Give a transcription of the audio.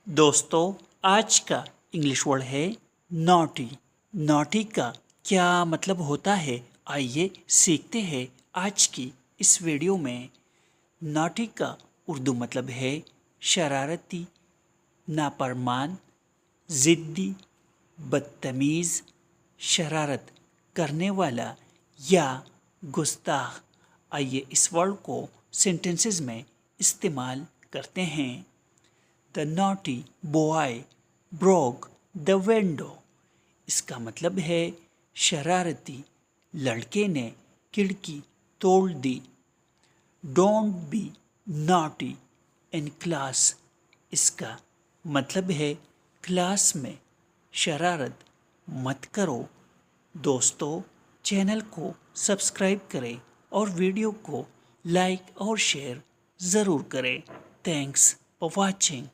दोस्तों, आज का इंग्लिश वर्ड है नॉटी। नॉटी का क्या मतलब होता है, आइए सीखते हैं आज की इस वीडियो में। नॉटी का उर्दू मतलब है शरारती, नाफरमान, ज़िद्दी, बदतमीज़, शरारत करने वाला या गुस्ताख। आइए इस वर्ड को सेंटेंसेस में इस्तेमाल करते हैं। The naughty boy broke the window। इसका मतलब है शरारती लड़के ने खिड़की तोड़ दी। Don't be naughty in class। इसका मतलब है क्लास में शरारत मत करो। दोस्तों, चैनल को सब्सक्राइब करें और वीडियो को लाइक और शेयर ज़रूर करें। Thanks for watching.